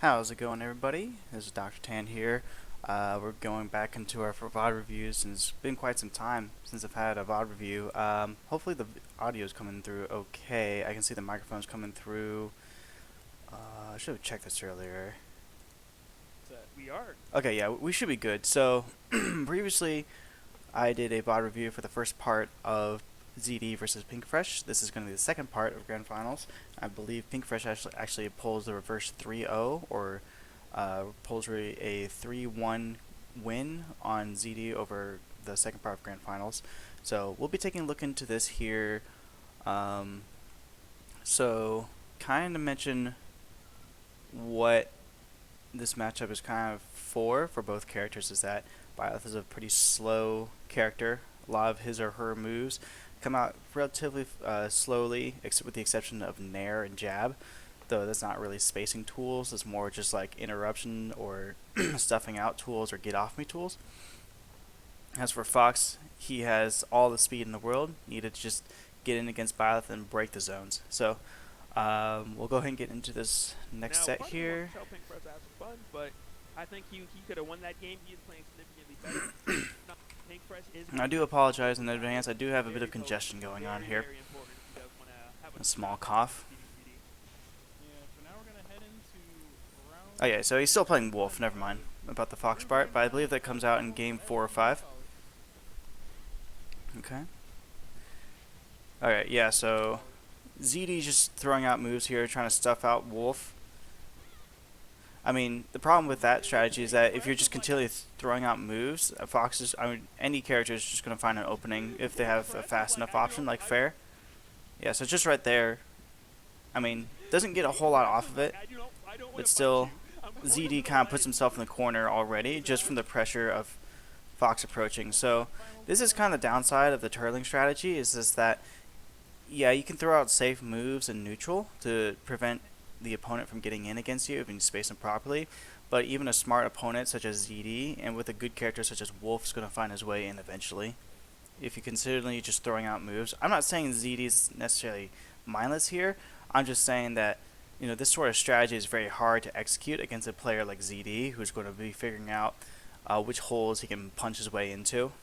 How's it going, everybody? This is Dr. Tan here. We're going back into our VOD reviews, and it's been quite some time since I've had a VOD review. Hopefully the audio is coming through okay. I can see the microphone's coming through. I should have checked this earlier. We are. Okay, yeah, we should be good. So, previously, I did a VOD review for the first part of ZD versus Pinkfresh. This is going to be the second part of Grand Finals. I believe Pinkfresh actually pulls the reverse 3-0 or pulls a 3-1 win on ZD over the second part of Grand Finals. So we'll be taking a look into this here. So kind of mention what this matchup is kind of for both characters is that Byleth is a pretty slow character. A lot of his or her moves come out relatively slowly, except with the exception of Nair and Jab, though that's not really spacing tools. It's more just like interruption or stuffing out tools or get off me tools. As for Fox, he has all the speed in the world, needed to just get in against Byleth and break the zones. So we'll go ahead and get into this next set here. Fun, but I think he could have won that game. He is playing significantly better. I do apologize in advance. I do have a bit of congestion going on here. A small cough. Oh yeah, so he's still playing Wolf. Never mind about the Fox part, but I believe that comes out in game 4 or 5. Okay. Alright, yeah, so ZD's just throwing out moves here, trying to stuff out Wolf. I mean, the problem with that strategy is that if you're just continually throwing out moves, any character is just going to find an opening if they have a fast enough option, like Fair. Yeah, so just right there, I mean, doesn't get a whole lot off of it, but still, ZD kind of puts himself in the corner already, just from the pressure of Fox approaching. So, this is kind of the downside of the turtling strategy, is just that, yeah, you can throw out safe moves in neutral to prevent the opponent from getting in against you if you space them properly, but even a smart opponent such as ZD and with a good character such as Wolf is going to find his way in eventually. If you considerably just throwing out moves, I'm not saying ZD is necessarily mindless here. I'm just saying that this sort of strategy is very hard to execute against a player like ZD, who's going to be figuring out which holes he can punch his way into.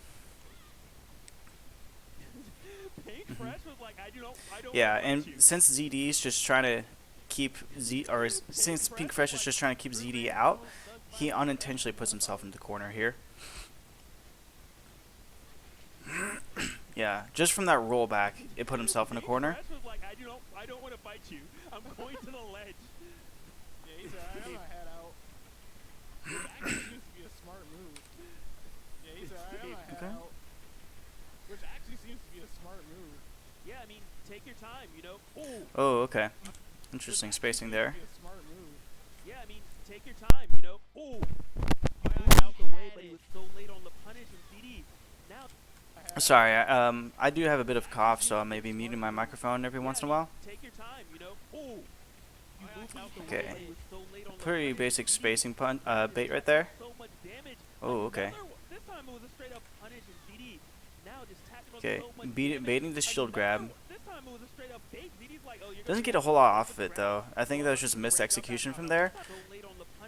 Yeah, and since ZD is just trying to since Pinkfresh is just trying to keep ZD out, he unintentionally puts himself into the corner here. Yeah, just from that rollback, it put himself in a corner. I don't want to bite you. I'm going to the ledge. Yeah, he's alright. I have my head out. Which actually seems to be a smart move. Yeah, he's alright. I have my head out. Which actually seems to be a smart move. Yeah, I mean, take your time, Oh, okay. Interesting spacing there. Yeah, I mean, take your time, Oh, you moved out the way, but he was so late on the punish and ZD. Now, sorry, I do have a bit of cough, so I may be muting my microphone every once in a while. Take your time, Oh, you moved out the okay. Way, but he was so late on pretty basic spacing bait right there. Oh, okay. This time it was a straight up punish and ZD. Now just okay, baiting the shield grab. This time it was a straight up bait. ZD's like, oh, doesn't get a whole lot off of it though. I think that was just missed execution from there.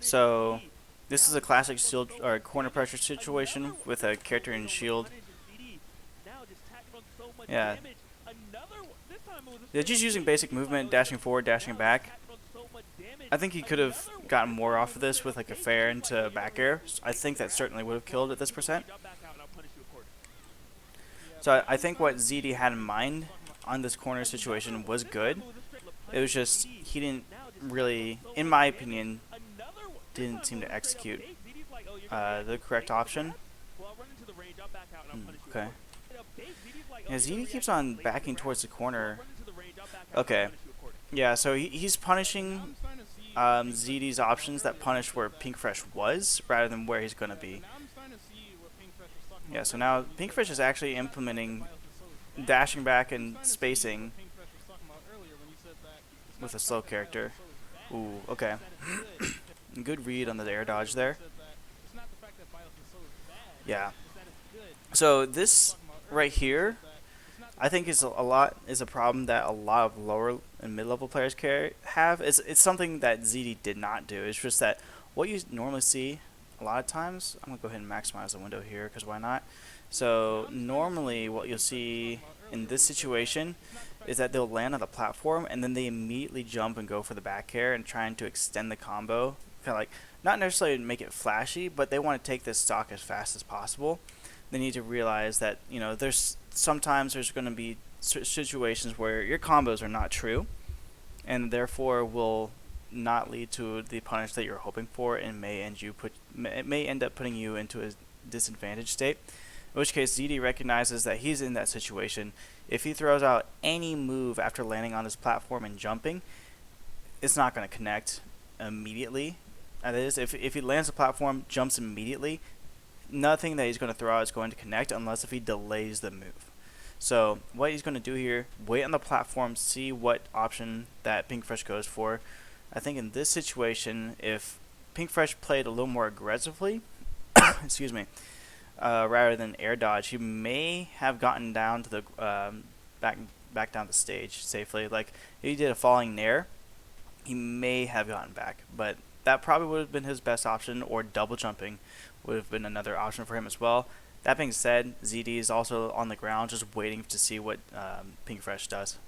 So this is a classic shield or corner pressure situation with a character in shield. Yeah. They're just using basic movement, dashing forward, dashing back. I think he could have gotten more off of this with like a fair into back air. I think that certainly would have killed at this percent. So I think what ZD had in mind on this corner situation was good. It was just he didn't really, in my opinion, didn't seem to execute the correct option. Okay. Yeah, ZD keeps on backing towards the corner. Okay. Yeah, so he's punishing ZD's options that punish where Pinkfresh was, rather than where he's going to be. Yeah, so now Pinkfresh is actually implementing dashing back and spacing with a slow character. Ooh, okay. Good read on the air dodge there. Yeah. So this right here I think is a problem that a lot of lower and mid-level players have. It's something that ZD did not do. It's just that what you normally see a lot of times. I'm gonna go ahead and maximize the window here because why not? So normally what you'll see in this situation is that they'll land on the platform and then they immediately jump and go for the back air and trying to extend the combo, kind of like not necessarily make it flashy, but they want to take this stock as fast as possible. They need to realize that there's sometimes there's going to be situations where your combos are not true, and therefore will not lead to the punish that you're hoping for, and it may end up putting you into a disadvantaged state. In which case, ZD recognizes that he's in that situation. If he throws out any move after landing on this platform and jumping, it's not going to connect immediately. That is, if he lands the platform, jumps immediately, nothing that he's going to throw out is going to connect unless if he delays the move. So what he's going to do here, wait on the platform, see what option that Pinkfresh goes for. I think in this situation, if Pinkfresh played a little more aggressively, excuse me, rather than air dodge, he may have gotten down to the back down the stage safely. Like if he did a falling nair, he may have gotten back, but that probably would have been his best option, or double jumping would have been another option for him as well. That being said, ZD is also on the ground just waiting to see what Pinkfresh does.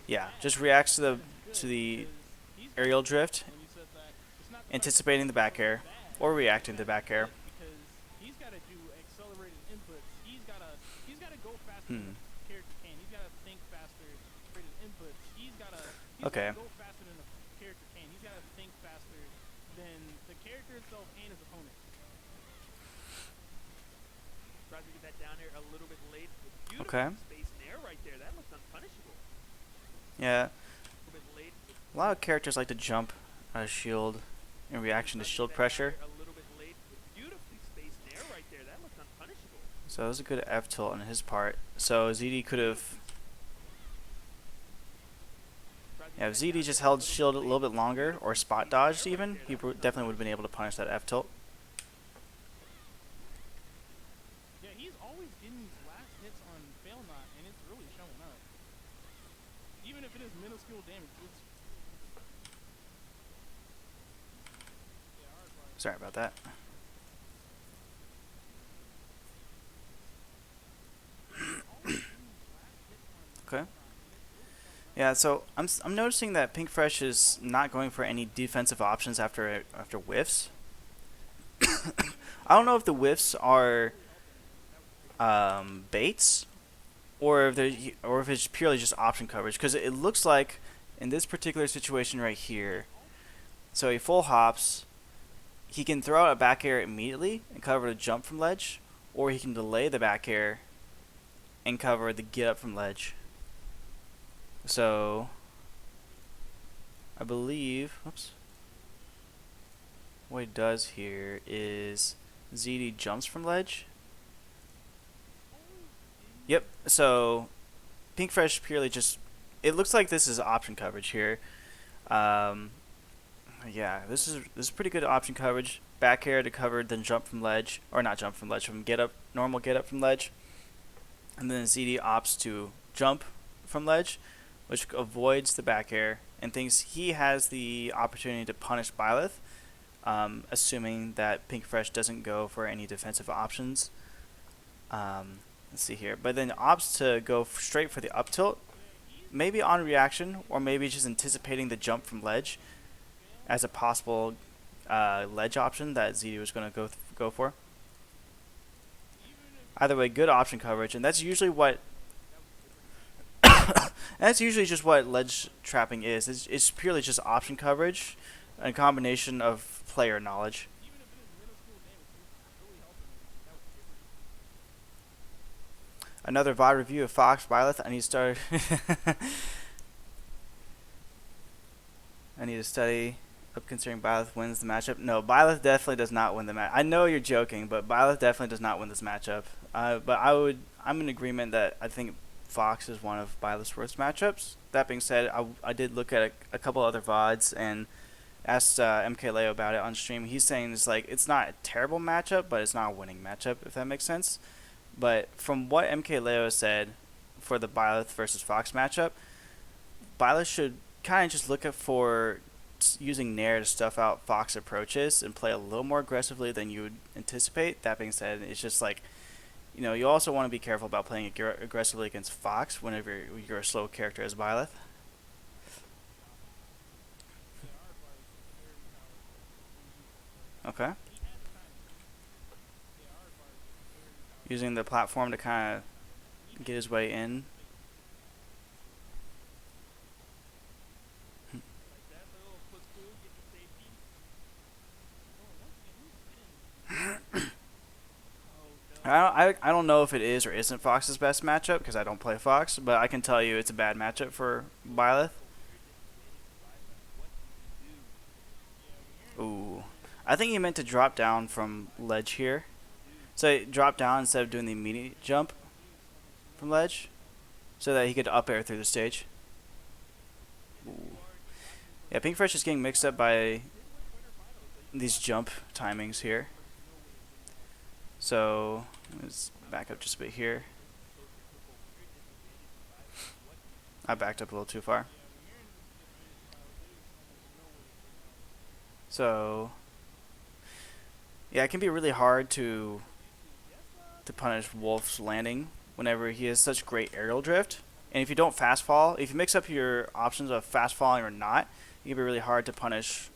Yeah, just reacts to the aerial drift, anticipating the back air, or reacting to the back air. Okay. Okay. Yeah. A lot of characters like to jump out of shield in reaction to shield pressure. So that was a good F tilt on his part. So ZD could have... Yeah, if ZD just held shield a little bit longer, or spot dodged even, he definitely would have been able to punish that F tilt. Yeah, he's always getting these last hits on fail knot, and it's really showing up. Even if it is minuscule damage, it's... Sorry about that. Okay. Yeah, so I'm noticing that Pinkfresh is not going for any defensive options after whiffs. I don't know if the whiffs are baits, or if it's purely just option coverage, because it looks like in this particular situation right here, so he full hops, he can throw out a back air immediately and cover the jump from ledge, or he can delay the back air and cover the get up from ledge. So I believe, oops, what he does here is ZD jumps from ledge. Yep, so Pinkfresh purely just, it looks like this is option coverage here. Yeah, this is pretty good option coverage. Back air to cover, then jump from ledge, or not jump from ledge, from get up, normal get up from ledge. And then ZD opts to jump from ledge, which avoids the back air and thinks he has the opportunity to punish Byleth, assuming that Pinkfresh doesn't go for any defensive options. Let's see here, but then opts to go straight for the up tilt, maybe on reaction, or maybe just anticipating the jump from ledge as a possible ledge option that ZD was going to go for. Either way, good option coverage, and that's usually what that's usually just what ledge trapping is. It's purely just option coverage, a combination of player knowledge. Another VOD review of Fox Byleth. I need to study up considering Byleth wins the matchup. No, Byleth definitely does not win the match. I know you're joking, but Byleth definitely does not win this matchup. But I'm in agreement that I think Fox is one of Byleth's worst matchups. That being said, I did look at a couple other VODs and asked MK Leo about it on stream. He's saying it's not a terrible matchup, but it's not a winning matchup, if that makes sense. But from what MK Leo said, for the Byleth versus Fox matchup, Byleth should kind of just look at for using Nair to stuff out Fox approaches and play a little more aggressively than you would anticipate. That being said, it's just like, you also want to be careful about playing aggressively against Fox whenever you're a slow character as Byleth. Okay. Using the platform to kind of get his way in. I don't know if it is or isn't Fox's best matchup because I don't play Fox, but I can tell you it's a bad matchup for Byleth. Ooh. I think he meant to drop down from ledge here. So drop down instead of doing the immediate jump from ledge so that he could up air through the stage. Ooh. Yeah, Pink Fresh is getting mixed up by these jump timings here. So let's back up just a bit here. I backed up a little too far. So yeah, it can be really hard to punish Wolf's landing whenever he has such great aerial drift. And if you don't fast fall, if you mix up your options of fast falling or not, it can be really hard to punish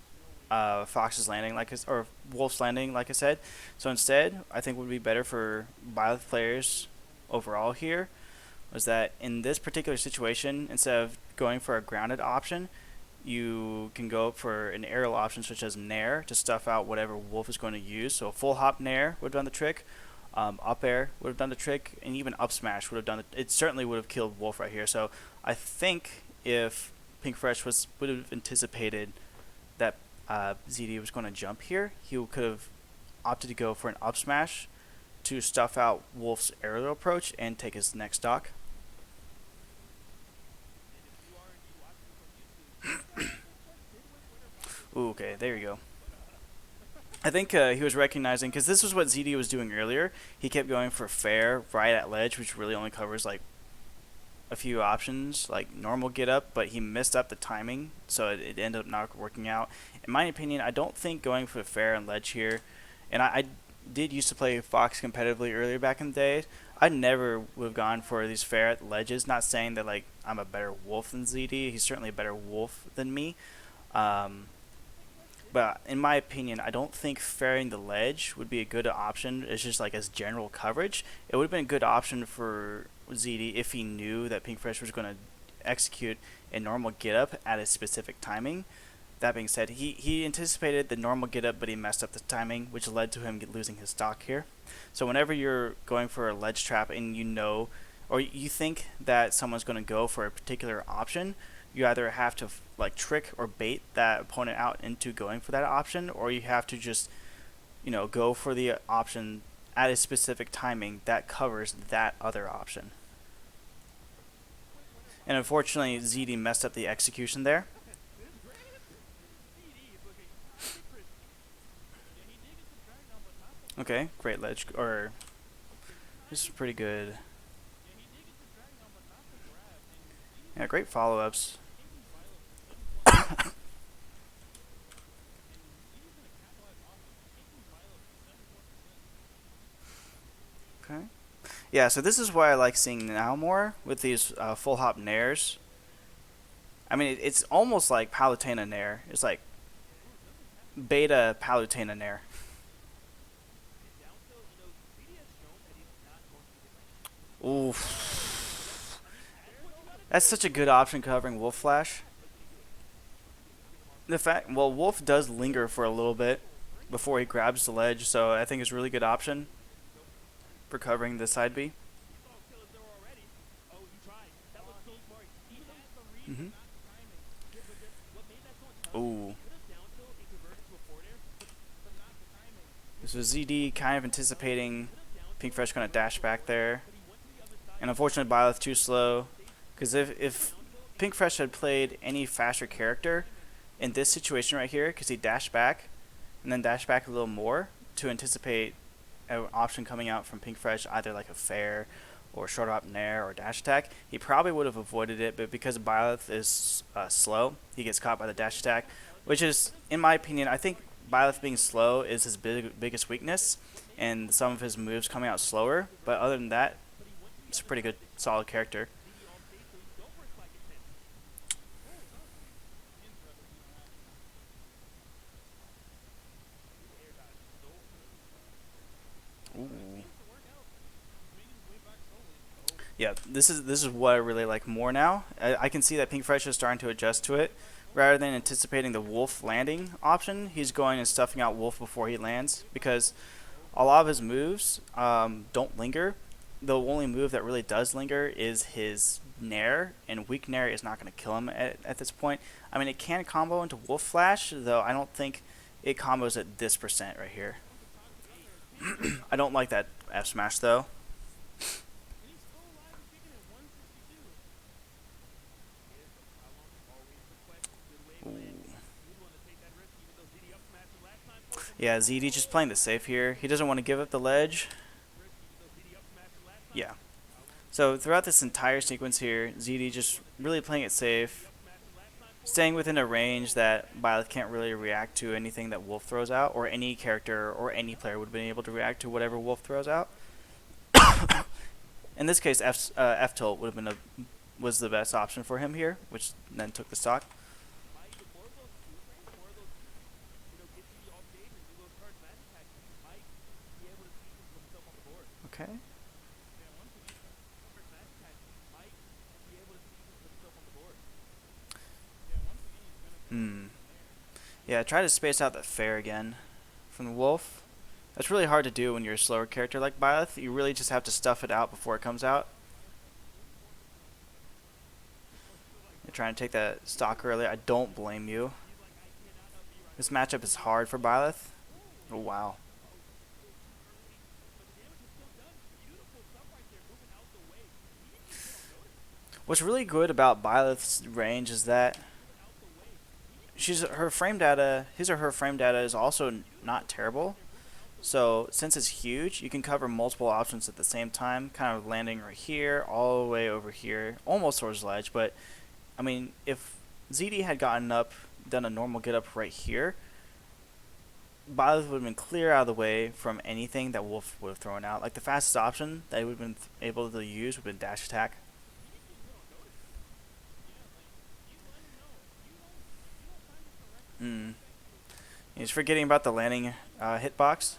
Fox's landing, or Wolf's landing, like I said. So instead, I think what would be better for Byleth players overall here was that in this particular situation, instead of going for a grounded option, you can go for an aerial option such as Nair to stuff out whatever Wolf is going to use. So a full hop Nair would have done the trick. Up air would have done the trick, and even up smash would have done it. It certainly would have killed Wolf right here. So I think if Pink Fresh would have anticipated that ZD was going to jump here, he could have opted to go for an up smash to stuff out Wolf's aerial approach and take his next stock. Ooh, okay, there you go. I think he was recognizing, because this was what ZD was doing earlier. He kept going for fair right at ledge, which really only covers like a few options, like normal get up, but he messed up the timing, so it ended up not working out. In my opinion, I don't think going for fair and ledge here, and I did used to play Fox competitively earlier back in the day. I never would have gone for these fair at ledges. Not saying that like I'm a better Wolf than ZD. He's certainly a better Wolf than me. But in my opinion, I don't think fairing the ledge would be a good option. It's just like as general coverage. It would have been a good option for ZD if he knew that Pink Fresh was going to execute a normal get up at a specific timing. That being said, he anticipated the normal get up, but he messed up the timing, which led to him losing his stock here. So whenever you're going for a ledge trap and you know, or you think that someone's going to go for a particular option, you either have to like trick or bait that opponent out into going for that option, or you have to just, go for the option at a specific timing that covers that other option. And unfortunately, ZD messed up the execution there. Okay, great ledge, or this is pretty good. Yeah, great follow-ups. Okay. Yeah, so this is what I like seeing now more with these full hop nairs. I mean, it's almost like Palutena nair. It's like beta Palutena nair. Oof. That's such a good option covering Wolf Flash. Wolf does linger for a little bit before he grabs the ledge, so I think it's a really good option for covering the side B. Ooh. This was ZD kind of anticipating Pink Fresh going to dash back there. And unfortunately, Byleth too slow. Because if Pink Fresh had played any faster character in this situation right here, because he dashed back and then dashed back a little more to anticipate an option coming out from Pink Fresh, either like a fair or short hop nair or dash attack, he probably would have avoided it, but because Byleth is slow, he gets caught by the dash attack, which is, in my opinion, I think Byleth being slow is his biggest weakness, and some of his moves coming out slower, but other than that, it's a pretty good, solid character. Ooh. Yeah, this is what I really like more now. I can see that Pink Fresh is starting to adjust to it. Rather than anticipating the Wolf landing option, he's going and stuffing out Wolf before he lands, because a lot of his moves don't linger. The only move that really does linger is his Nair, and weak Nair is not going to kill him at this point. I mean, it can combo into Wolf Flash, though I don't think it combos at this percent right here. I don't like that F smash though. Ooh. Yeah, ZD just playing the safe here. He doesn't want to give up the ledge. Yeah. So throughout this entire sequence here, ZD just really playing it safe, staying within a range that Byleth can't really react to anything that Wolf throws out, or any character or any player would have been able to react to whatever Wolf throws out. In this case, F tilt would have been was the best option for him here, which then took the stock. Okay. Yeah, try to space out the fair again from the Wolf. That's really hard to do when you're a slower character like Byleth. You really just have to stuff it out before it comes out. You're trying to take that stock early. I don't blame you. This matchup is hard for Byleth. Oh, wow. What's really good about Byleth's range is that his or her frame data is also not terrible. So since it's huge, you can cover multiple options at the same time, kind of landing right here, all the way over here, almost towards the ledge. But I mean, if ZD had gotten up, done a normal get up right here, Byleth would have been clear out of the way from anything that Wolf would have thrown out. Like the fastest option that he would have been able to use would have been dash attack. He's forgetting about the landing hitbox.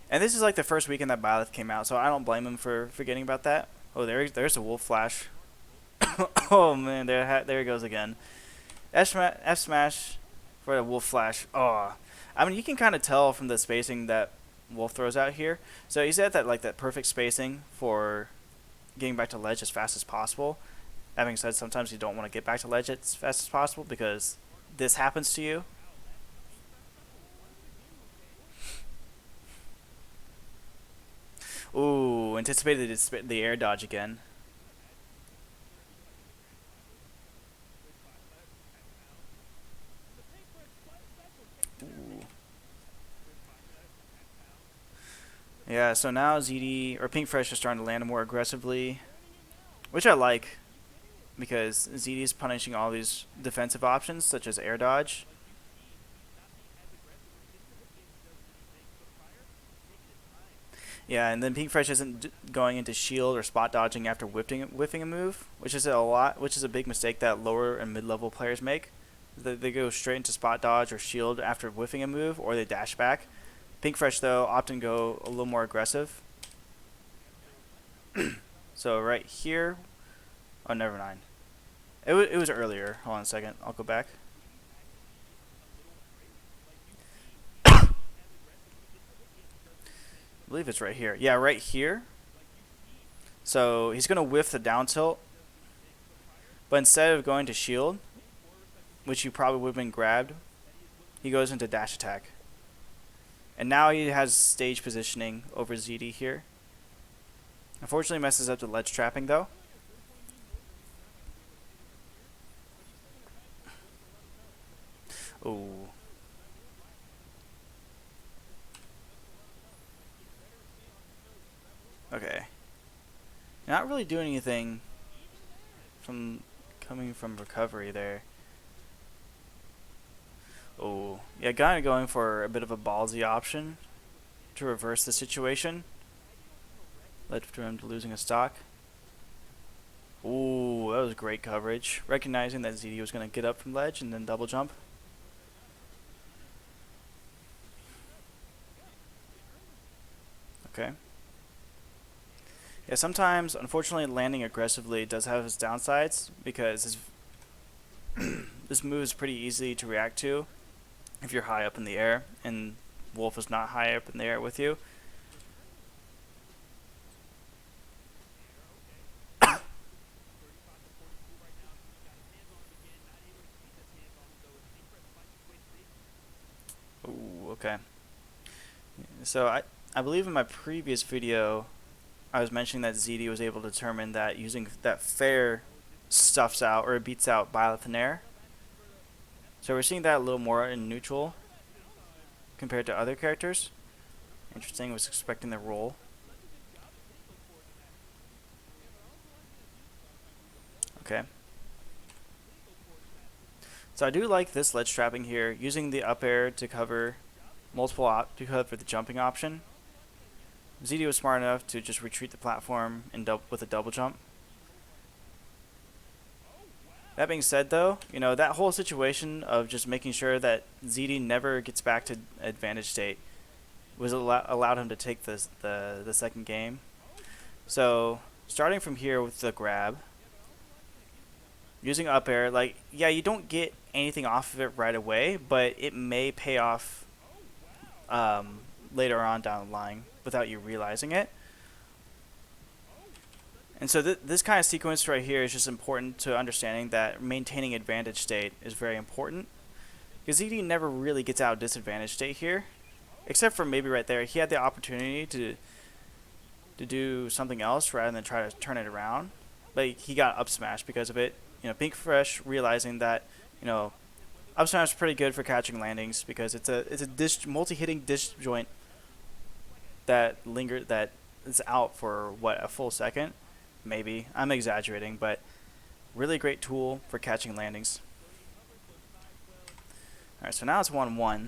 And this is like the first weekend that Byleth came out, so I don't blame him for forgetting about that. Oh, there's a Wolf Flash. Oh man, there he goes again. F smash for the Wolf Flash. Oh, I mean you can kind of tell from the spacing that Wolf throws out here. So he's at that perfect spacing for getting back to ledge as fast as possible. Having said, sometimes you don't want to get back to ledge as fast as possible because this happens to you. Ooh, anticipated the air dodge again. Ooh. Yeah, so now ZD or Pink Fresh is starting to land more aggressively, which I like because ZD is punishing all these defensive options such as air dodge. Yeah, and then Pink Fresh isn't going into shield or spot dodging after whiffing a move, which is a big mistake that lower and mid-level players make. They go straight into spot dodge or shield after whiffing a move, or they dash back. Pink Fresh though often go a little more aggressive. So right here, oh never mind. It was earlier. Hold on a second. I'll go back. I believe it's right here. Yeah, right here. So he's going to whiff the down tilt. But instead of going to shield, which you probably would have been grabbed, he goes into dash attack. And now he has stage positioning over ZD here. Unfortunately messes up the ledge trapping though. Ooh. Okay. Not really doing anything from coming from recovery there. Oh, yeah, kind of going for a bit of a ballsy option to reverse the situation. Led to him to losing a stock. Ooh, that was great coverage. Recognizing that ZD was going to get up from ledge and then double jump. Okay. Yeah, sometimes, unfortunately, landing aggressively does have its downsides because this move is pretty easy to react to if you're high up in the air, and Wolf is not high up in the air with you. Ooh, okay. So I believe in my previous video I was mentioning that ZD was able to determine that using that fair stuffs out or beats out Byleth in air. So we're seeing that a little more in neutral compared to other characters. Interesting, was expecting the roll. Okay. So I do like this ledge trapping here, using the up air to cover to cover the jumping option. ZD was smart enough to just retreat the platform and with a double jump. That being said, though, you know, that whole situation of just making sure that ZD never gets back to advantage state was allowed him to take the second game. So starting from here with the grab, using up air, like, yeah, you don't get anything off of it right away, but it may pay off later on down the line without you realizing it. And so this kind of sequence right here is just important to understanding that maintaining advantage state is very important. Because ZD never really gets out of disadvantage state here. Except for maybe right there. He had the opportunity to do something else rather than try to turn it around. But he got up smash because of it. You know, Pink Fresh realizing that, you know, up smash is pretty good for catching landings because it's a multi-hitting disjoint that is out for what, a full second. Maybe. I'm exaggerating, but really great tool for catching landings. Alright, so now it's 1-1.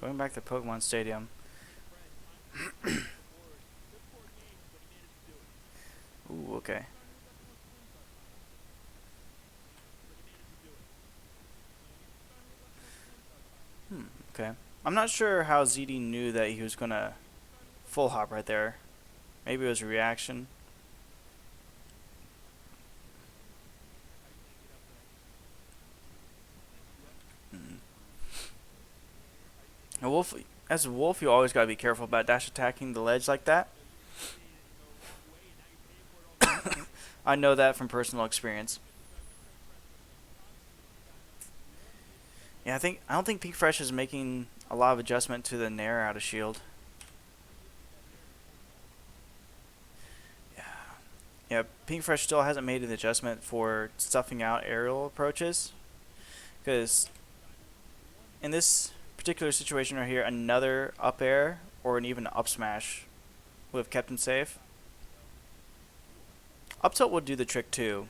Going back to Pokemon Stadium. Ooh, okay. Okay. I'm not sure how ZD knew that he was gonna full hop right there. Maybe it was a reaction. As a wolf, you always gotta be careful about dash attacking the ledge like that. I know that from personal experience. Yeah, I don't think Pink Fresh is making a lot of adjustment to the Nair out of shield. Yeah, Pink Fresh still hasn't made an adjustment for stuffing out aerial approaches. Because in this particular situation right here, another up air or an even up smash would have kept him safe. Up tilt would do the trick too.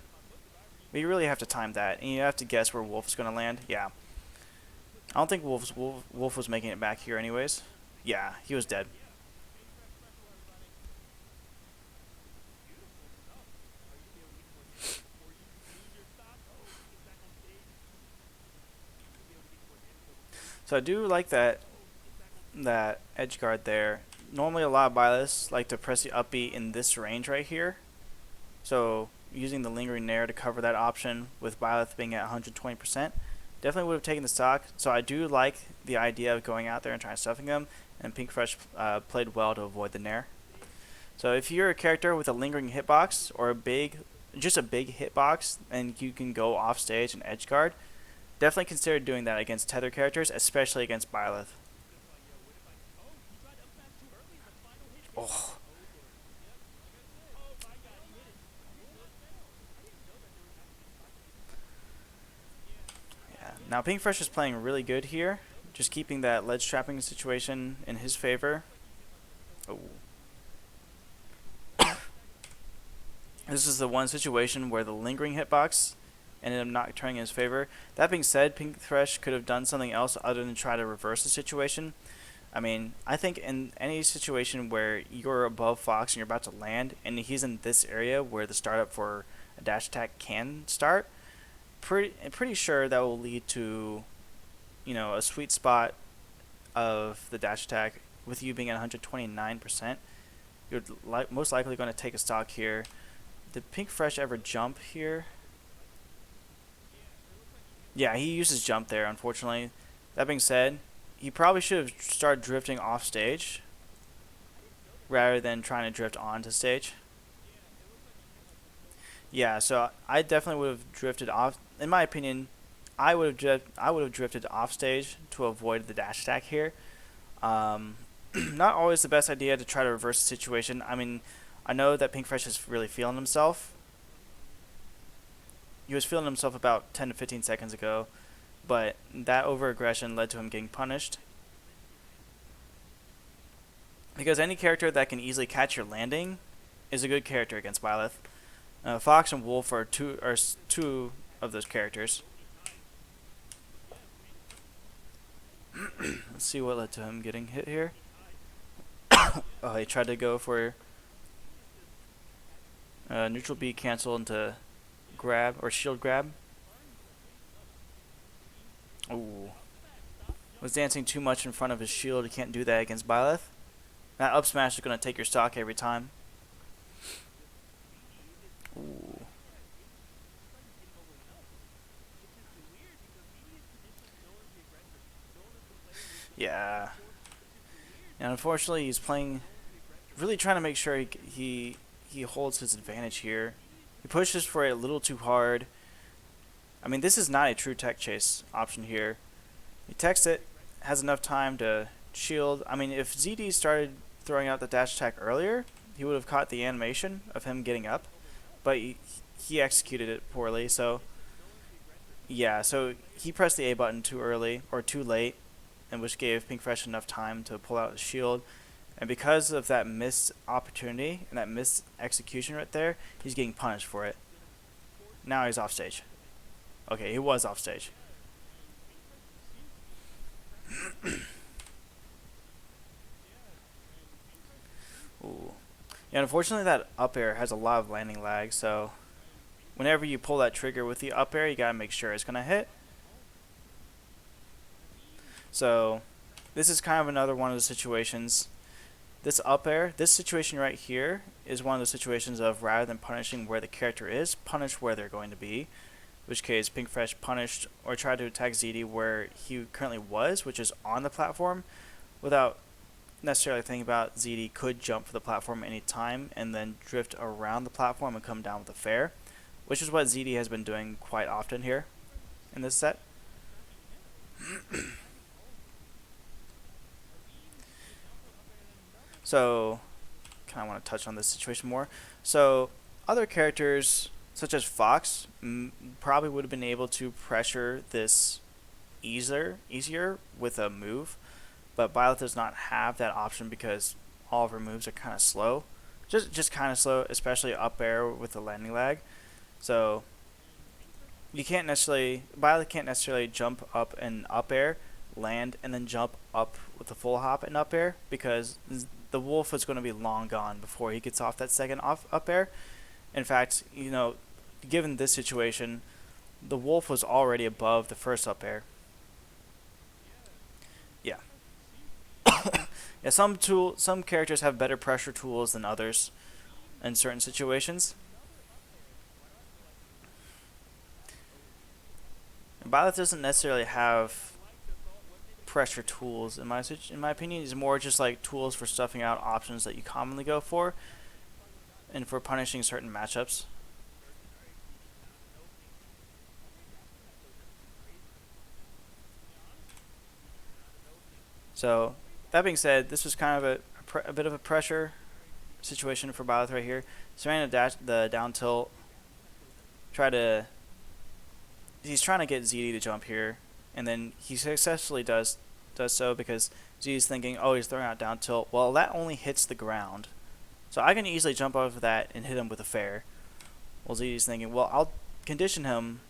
But you really have to time that, and you have to guess where Wolf is going to land. Yeah. I don't think Wolf was making it back here anyways. Yeah, he was dead. So I do like that edge guard there. Normally a lot of Byleths like to press the up B in this range right here. So using the lingering Nair to cover that option with Byleth being at 120%. Definitely would have taken the stock. So I do like the idea of going out there and trying stuffing them. And Pink Fresh played well to avoid the Nair. So if you're a character with a lingering hitbox or just a big hitbox, and you can go off stage and edge guard, definitely consider doing that against tether characters, especially against Byleth. Oh. Yeah. Now Pink Fresh is playing really good here. just keeping that ledge trapping situation in his favor. Oh. This is the one situation where the lingering hitbox ended up not turning in his favor. That being said, Pink Thresh could have done something else other than try to reverse the situation. I mean, I think in any situation where you're above Fox and you're about to land, and he's in this area where the startup for a dash attack can start, pretty sure that will lead to, you know, a sweet spot of the dash attack with you being at 129%. You're most likely going to take a stock here. Did Pink Fresh ever jump here? Yeah, he uses jump there, unfortunately. That being said, he probably should have started drifting off stage rather than trying to drift onto stage. Yeah, so I definitely would have drifted off. In my opinion, I would have drifted off stage to avoid the dash attack here. Not always the best idea to try to reverse the situation. I mean, I know that Pink Fresh is really feeling himself. He was feeling himself about 10 to 15 seconds ago, but that over-aggression led to him getting punished. Because any character that can easily catch your landing is a good character against Byleth. Fox and Wolf are two of those characters. Let's see what led to him getting hit here. Oh, he tried to go for neutral B cancel into grab or shield grab. Ooh. Was dancing too much in front of his shield. He can't do that against Byleth. That up smash is going to take your stock every time. Ooh. Yeah. And unfortunately, he's playing, really trying to make sure he holds his advantage here. He pushes for it a little too hard. I mean, this is not a true tech chase option here. He techs it, has enough time to shield. I mean, if ZD started throwing out the dash attack earlier, he would have caught the animation of him getting up, but he executed it poorly. So yeah, so he pressed the A button too early or too late, and which gave Pink Fresh enough time to pull out his shield. And because of that missed opportunity and that missed execution right there, he's getting punished for it. Now he's off stage. Okay, he was off stage. Ooh. Yeah, unfortunately that up air has a lot of landing lag, so whenever you pull that trigger with the up air, you gotta make sure it's gonna hit. So this is kind of another one of the situations. This up air, this situation right here is one of the situations of rather than punishing where the character is, punish where they're going to be. In which case Pink Fresh punished or tried to attack ZD where he currently was, which is on the platform, without necessarily thinking about ZD could jump for the platform any time and then drift around the platform and come down with a fair, which is what ZD has been doing quite often here in this set. So, kind of want to touch on this situation more. So, other characters such as Fox probably would have been able to pressure this easier with a move, but Byleth does not have that option because all of her moves are kind of slow, just kind of slow, especially up air with the landing lag. So you can't necessarily, Byleth can't necessarily jump up and up air, land, and then jump up with a full hop and up air because the Wolf is going to be long gone before he gets off that second up air. In fact, you know, given this situation, the Wolf was already above the first up air. Yeah. Yeah, some characters have better pressure tools than others in certain situations. And Byleth doesn't necessarily have pressure tools in my opinion. It's more just like tools for stuffing out options that you commonly go for and for punishing certain matchups. So that being said, this was kind of a bit of a pressure situation for Byleth right here. So ran the down tilt. He's trying to get ZD to jump here, and then he successfully does does so because Z's thinking, oh, he's throwing out down tilt. Well, that only hits the ground. So I can easily jump over that and hit him with a fair. Well, Z's thinking, well, I'll condition him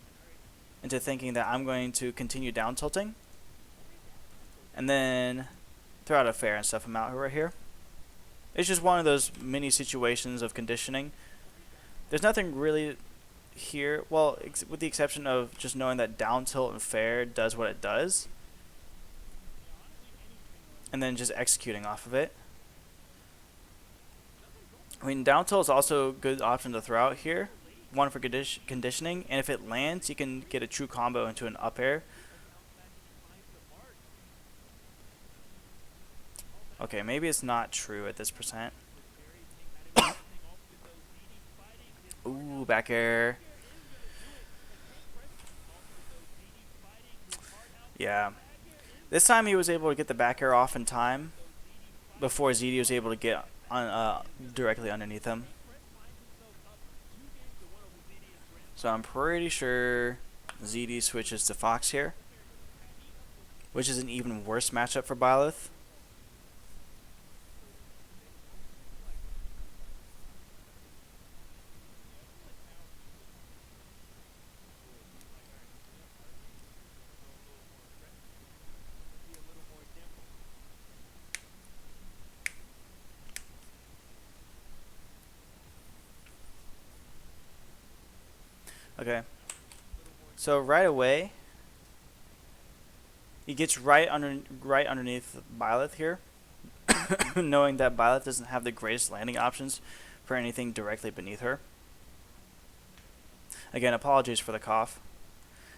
into thinking that I'm going to continue down tilting. And then throw out a fair and stuff him out right here. It's just one of those mini situations of conditioning. There's nothing really here, well, with the exception of just knowing that down tilt and fair does what it does, and then just executing off of it. I mean, down tilt is also a good option to throw out here, one for conditioning, and if it lands, you can get a true combo into an up air. Okay, maybe it's not true at this percent. Ooh, back air. Yeah. This time he was able to get the back air off in time before ZD was able to get on, directly underneath him. So I'm pretty sure ZD switches to Fox here, which is an even worse matchup for Byleth. Okay, so right away, he gets right underneath Byleth here, knowing that Byleth doesn't have the greatest landing options for anything directly beneath her. Again, apologies for the cough.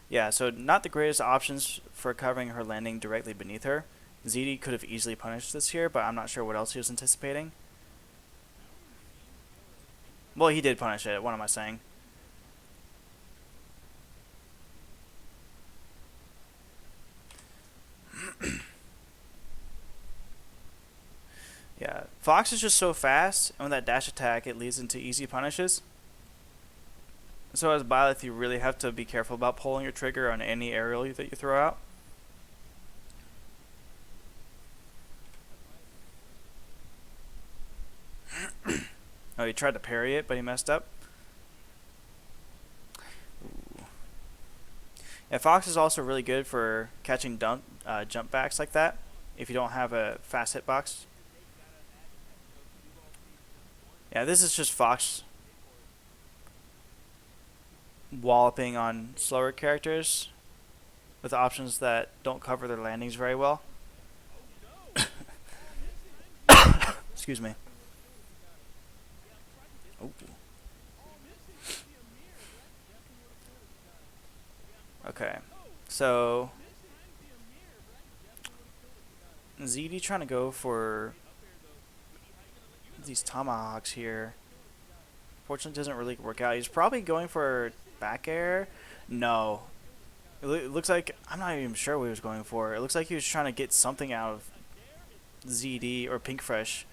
Yeah, so not the greatest options for covering her landing directly beneath her. ZD could have easily punished this here, but I'm not sure what else he was anticipating. Well, he did punish it, what am I saying? Yeah, Fox is just so fast, and with that dash attack, it leads into easy punishes. So as Byleth, you really have to be careful about pulling your trigger on any aerial that you throw out. Oh, he tried to parry it, but he messed up. Ooh. Yeah, Fox is also really good for catching jump backs like that if you don't have a fast hitbox. Yeah, this is just Fox walloping on slower characters with options that don't cover their landings very well. Excuse me. Ooh. Okay, so ZD trying to go for these tomahawks here. Fortunately, doesn't really work out. He's probably going for back air. No, it looks like, I'm not even sure what he was going for. It looks like he was trying to get something out of ZD or Pink Fresh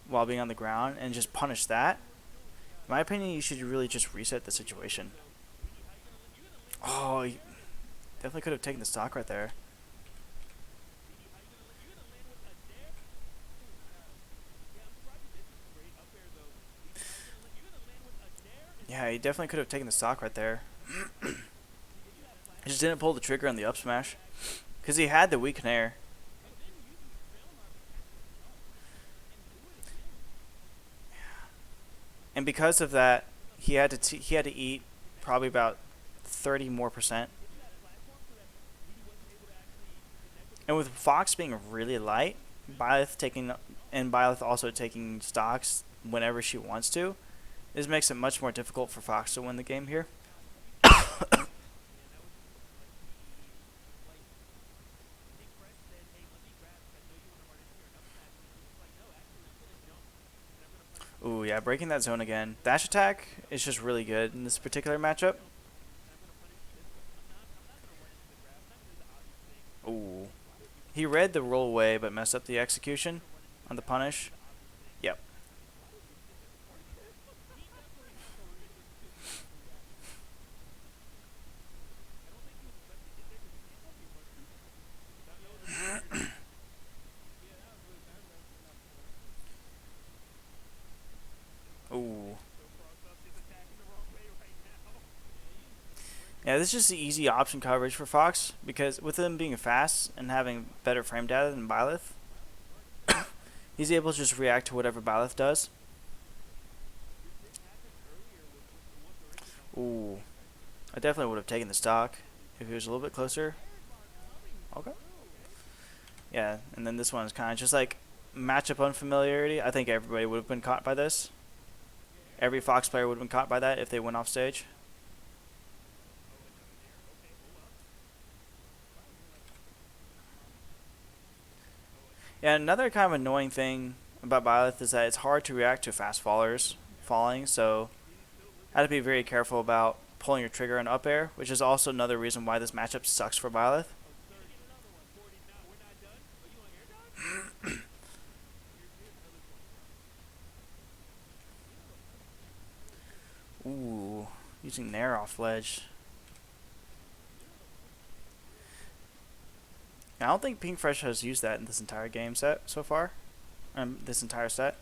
while being on the ground and just punish that. In my opinion, you should really just reset the situation. Oh, he definitely could have taken the stock right there. Yeah, he definitely could have taken the stock right there. He just didn't pull the trigger on the up smash because he had the weak nair. And because of that, he had to eat probably about 30 more percent. And with Fox being really light, Byleth also taking stocks whenever she wants to, this makes it much more difficult for Fox to win the game here. Ooh, yeah, breaking that zone again. Dash attack is just really good in this particular matchup. Ooh. He read the roll away but messed up the execution on the punish. Yep. Yeah, this is just the easy option coverage for Fox because with him being fast and having better frame data than Byleth, he's able to just react to whatever Byleth does. Ooh, I definitely would have taken the stock if he was a little bit closer. Okay. Yeah, and then this one is kind of just like matchup unfamiliarity. I think everybody would have been caught by this. Every Fox player would have been caught by that if they went off stage. Yeah, another kind of annoying thing about Byleth is that it's hard to react to fast fallers falling, so I had to be very careful about pulling your trigger in up air, which is also another reason why this matchup sucks for Byleth. Ooh, using Nair off ledge. I don't think Pink Fresh has used that in this entire game set so far. This entire set.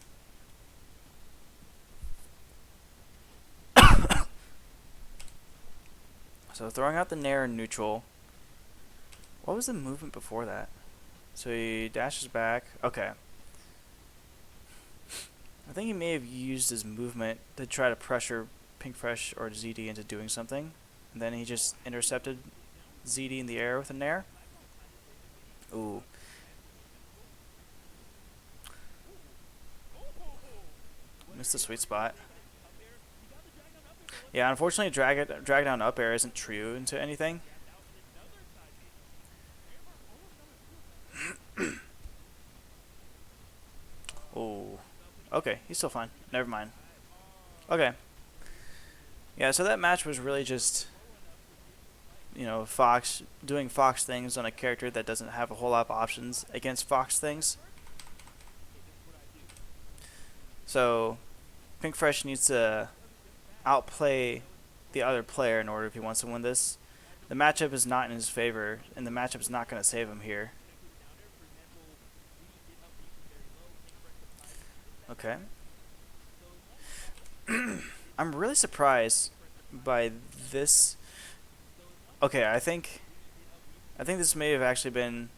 So throwing out the Nair in neutral. What was the movement before that? So he dashes back. Okay. I think he may have used his movement to try to pressure Pink Fresh or ZD into doing something. And then he just intercepted ZD in the air with a Nair. Ooh. Missed the sweet spot. Yeah, unfortunately drag down up air isn't true into anything. Oh. Okay, he's still fine. Never mind. Okay. Yeah, so that match was really just, you know, Fox doing Fox things on a character that doesn't have a whole lot of options against Fox things. So Pink Fresh needs to outplay the other player in order if he wants to win this. The matchup is not in his favor, and the matchup is not going to save him here. Okay. I'm really surprised by this. Okay, I think this may have actually been.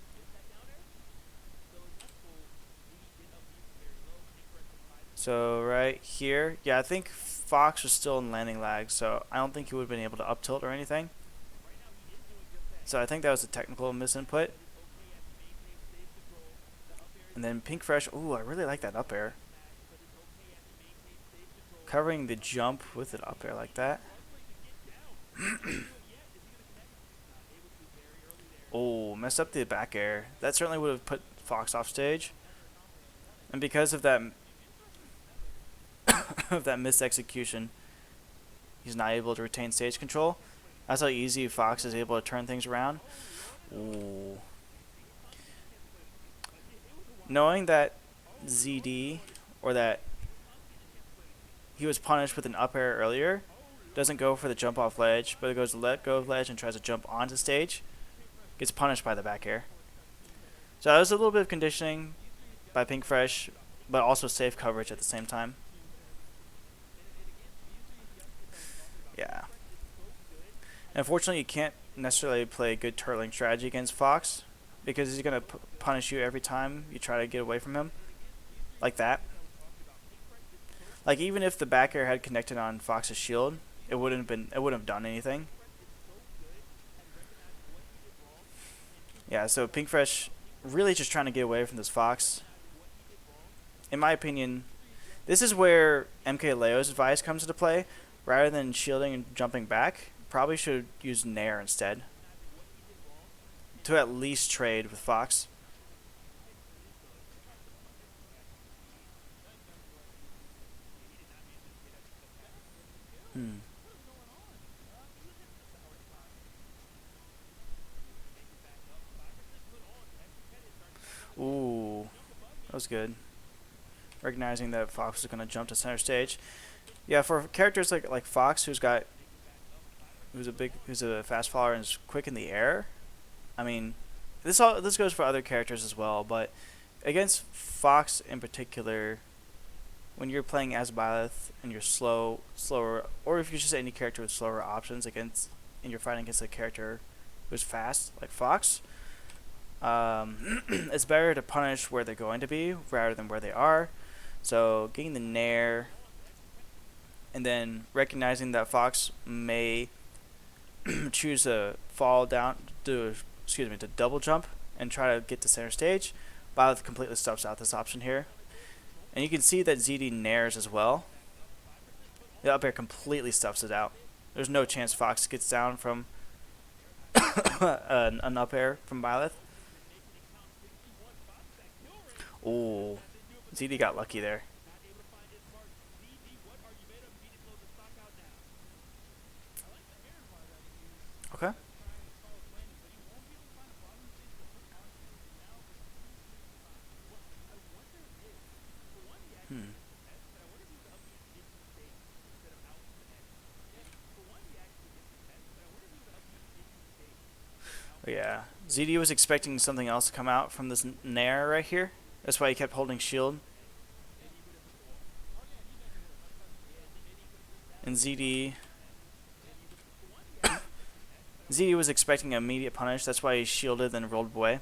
So right here, yeah, I think Fox was still in landing lag, so I don't think he would have been able to up tilt or anything. So I think that was a technical misinput. And then Pink Fresh, ooh, I really like that up air. Covering the jump with it up air like that. Oh, messed up the back air. That certainly would have put Fox off stage. And because of that of that missed execution, he's not able to retain stage control. That's how easy Fox is able to turn things around. Ooh. Knowing that ZD, or that he was punished with an up air earlier, doesn't go for the jump off ledge, but it goes to let go of ledge and tries to jump onto stage, gets punished by the back air. So that was a little bit of conditioning by Pink Fresh, but also safe coverage at the same time. Yeah. Unfortunately, you can't necessarily play a good turtling strategy against Fox, because he's going to punish you every time you try to get away from him. Like that. Like, even if the back air had connected on Fox's shield, it wouldn't have done anything. Yeah, so Pink Fresh really just trying to get away from this Fox. In my opinion, this is where MK Leo's advice comes into play. Rather than shielding and jumping back, probably should use Nair instead, to at least trade with Fox. Ooh, that was good. Recognizing that Fox is going to jump to center stage. Yeah, for characters like Fox, who's a fast faller and is quick in the air. I mean, this goes for other characters as well, but against Fox in particular, when you're playing as Byleth and you're slower, or if you're just any character with slower options against and you're fighting against a character who's fast, like Fox, it's better to punish where they're going to be rather than where they are. So getting the nair, and then recognizing that Fox may choose to fall down, to double jump and try to get to center stage. Byleth completely stuffs out this option here, and you can see that ZD nairs as well. The up air completely stuffs it out. There's no chance Fox gets down from an up air from Byleth. Oh, ZD got lucky there. Okay. Hmm. But yeah, ZD was expecting something else to come out from this nair right here. That's why he kept holding shield. And ZD was expecting an immediate punish. That's why he shielded then rolled away.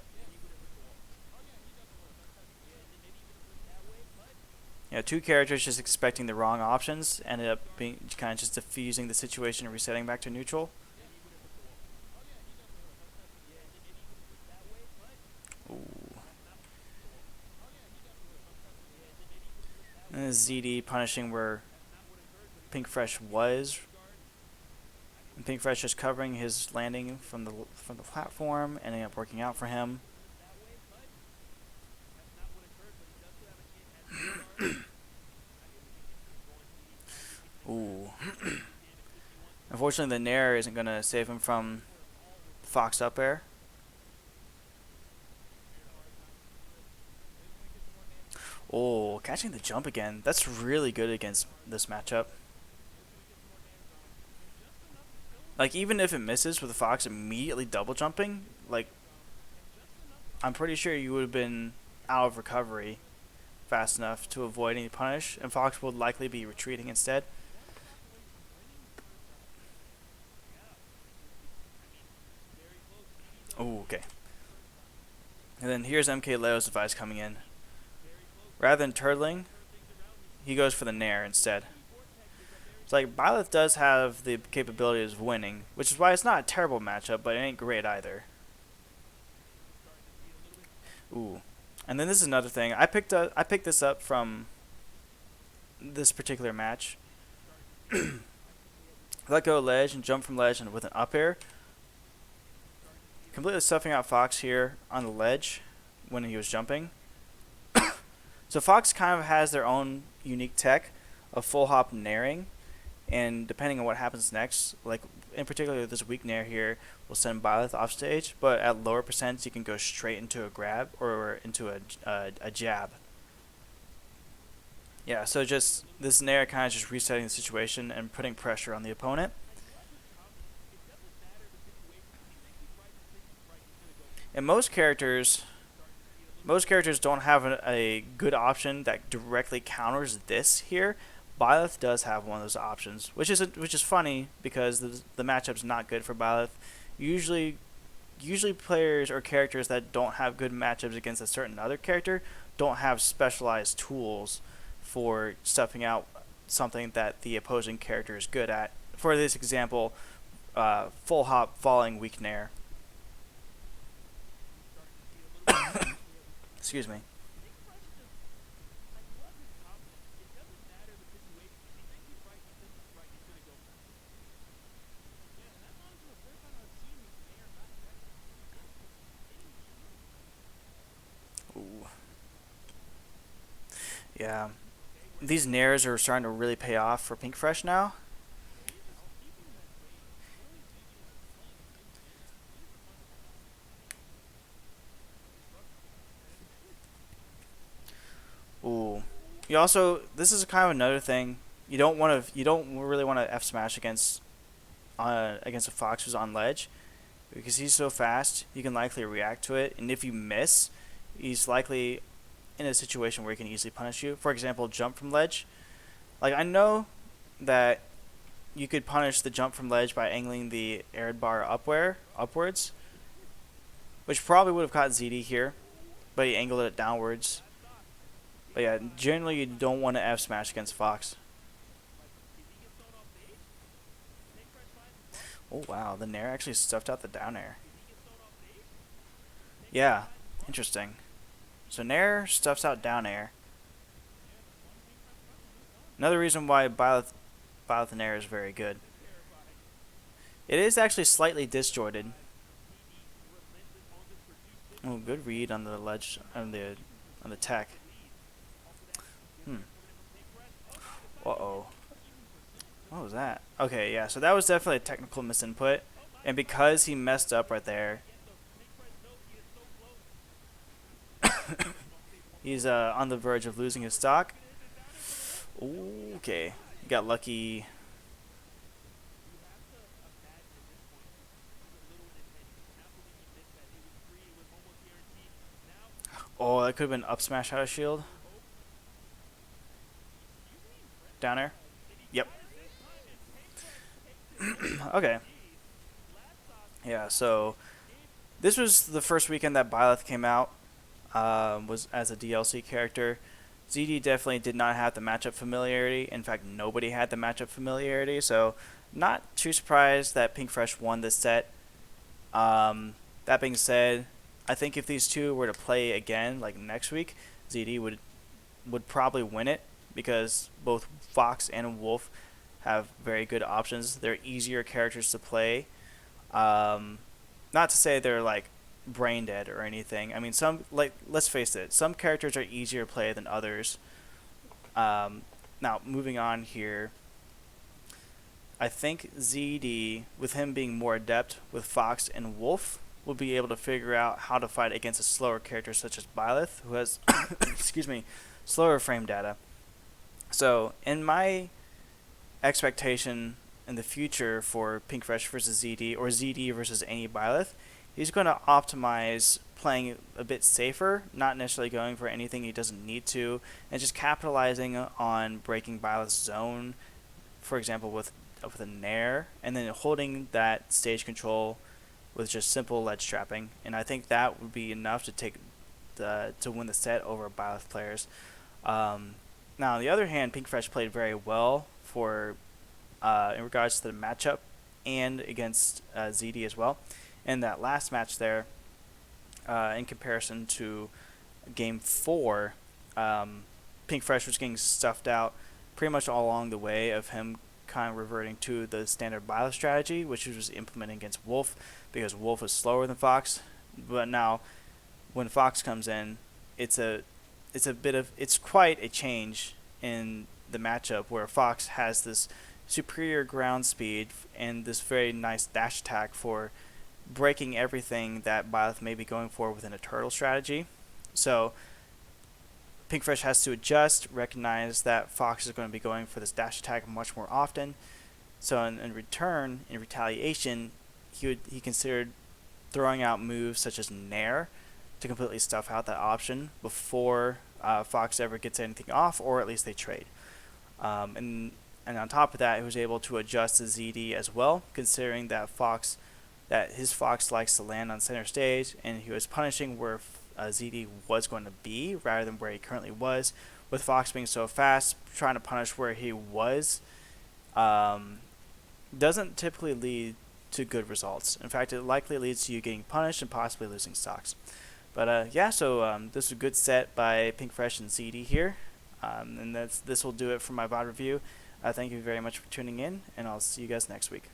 Yeah, two characters just expecting the wrong options ended up being kind of just diffusing the situation and resetting back to neutral. Ooh. And ZD punishing where Pink Fresh was. And Pink Fresh just covering his landing from the platform, ending up working out for him. Ooh. Unfortunately, the nair isn't going to save him from Fox up air. Oh, catching the jump again. That's really good against this matchup. Like, even if it misses with the Fox immediately double jumping, like, I'm pretty sure you would have been out of recovery fast enough to avoid any punish, and Fox would likely be retreating instead. Oh, okay. And then here's MK Leo's advice coming in. Rather than turtling, he goes for the nair instead. It's like Byleth does have the capability of winning, which is why it's not a terrible matchup, but it ain't great either. Ooh. And then this is another thing. I picked this up from this particular match. Let go of ledge and jump from ledge and with an up air. Completely stuffing out Fox here on the ledge when he was jumping. So Fox kind of has their own unique tech of full hop nairing, and depending on what happens next, like in particular this weak nair here will send Byleth off stage, but at lower percents you can go straight into a grab or into a jab. Yeah, so just this nair kind of just resetting the situation and putting pressure on the opponent. And most characters don't have a good option that directly counters this here. Byleth does have one of those options, which is funny because the matchup's not good for Byleth. Usually players or characters that don't have good matchups against a certain other character don't have specialized tools for stuffing out something that the opposing character is good at. For this example, full hop falling weak nair. Excuse me. Ooh. Yeah. These nairs are starting to really pay off for Pink Fresh now. Ooh. You also, this is kind of another thing. You don't really want to F smash against a Fox who's on ledge, because he's so fast. You can likely react to it, and if you miss, he's likely in a situation where he can easily punish you. For example, jump from ledge. Like, I know that you could punish the jump from ledge by angling the air bar upwards, which probably would have caught ZD here, but he angled it downwards. But yeah, generally you don't want to F smash against Fox. Oh wow, the Nair actually stuffed out the down air. Yeah, interesting. So Nair stuffs out down air. Another reason why Byleth Nair is very good. It is actually slightly disjointed. Oh, good read on the ledge on the tech. Uh-oh. What was that? Okay, yeah, so that was definitely a technical misinput. And because he messed up right there, he's on the verge of losing his stock. Okay, he got lucky. Oh, that could have been up smash out of shield. Down air. Yep. Okay. Yeah, so this was the first weekend that Byleth came out, was as a DLC character. ZD definitely did not have the matchup familiarity. In fact, nobody had the matchup familiarity, so not too surprised that Pink Fresh won this set. That being said, I think if these two were to play again, like next week, ZD would probably win it because both Fox and Wolf have very good options. They're easier characters to play. Not to say they're like brain dead or anything. I mean, some, like, let's face it, some characters are easier to play than others. Now moving on here, I think ZD, with him being more adept with Fox and Wolf, will be able to figure out how to fight against a slower character such as Byleth, who has excuse me, slower frame data. So in my expectation in the future for Pink Fresh versus ZD, or ZD versus any Byleth, he's going to optimize playing a bit safer, not necessarily going for anything he doesn't need to, and just capitalizing on breaking Byleth's zone, for example with a Nair, and then holding that stage control with just simple ledge trapping. And I think that would be enough to win the set over Byleth players. Now, on the other hand, Pink Fresh played very well for in regards to the matchup and against ZD as well. In that last match there, in comparison to Game 4, Pink Fresh was getting stuffed out pretty much all along the way of him kind of reverting to the standard Byleth strategy, which he was implementing against Wolf because Wolf was slower than Fox. But now, when Fox comes in, it's quite a change in the matchup where Fox has this superior ground speed and this very nice dash attack for breaking everything that Byleth may be going for within a turtle strategy. So Pink Fresh has to adjust, recognize that Fox is going to be going for this dash attack much more often. So in return, in retaliation, he considered throwing out moves such as Nair to completely stuff out that option before Fox ever gets anything off, or at least they trade. And on top of that, he was able to adjust the ZD as well, considering that his Fox likes to land on center stage, and he was punishing where ZD was going to be rather than where he currently was. With Fox being so fast, trying to punish where he was doesn't typically lead to good results. In fact, it likely leads to you getting punished and possibly losing stocks. But yeah, so this is a good set by Pink Fresh and ZD here. And this will do it for my VOD review. Thank you very much for tuning in, and I'll see you guys next week.